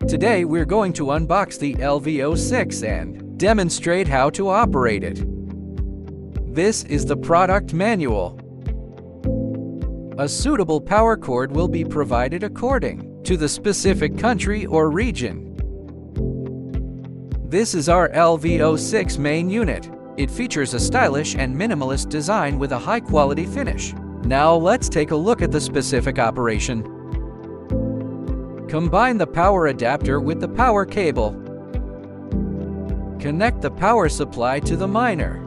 Today we're going to unbox the LV06 and demonstrate how to operate it. This is the product manual. A suitable power cord will be provided according to the specific country or region. This is our LV06 main unit. It features a stylish and minimalist design with a high-quality finish. Now let's take a look at the specific operation. Combine the power adapter with the power cable. Connect the power supply to the miner.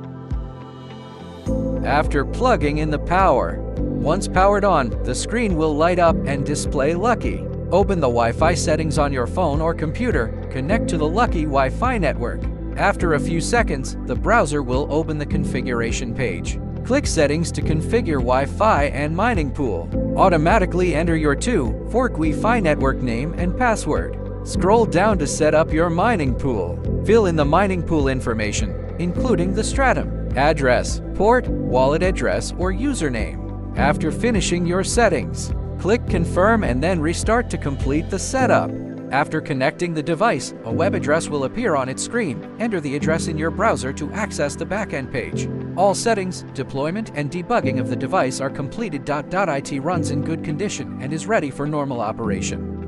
After plugging in the power, once powered on, the screen will light up and display Lucky. Open the Wi-Fi settings on your phone or computer. Connect to the Lucky Wi-Fi network. After a few seconds, the browser will open the configuration page. Click Settings to configure Wi-Fi and mining pool. Automatically enter your 2-fork Wi-Fi network name and password. Scroll down to set up your mining pool. Fill in the mining pool information, including the stratum, address, port, wallet address, or username. After finishing your settings, click Confirm and then restart to complete the setup. After connecting the device, a web address will appear on its screen. Enter the address in your browser to access the backend page. All settings, deployment, and debugging of the device are completed. .it runs in good condition and is ready for normal operation.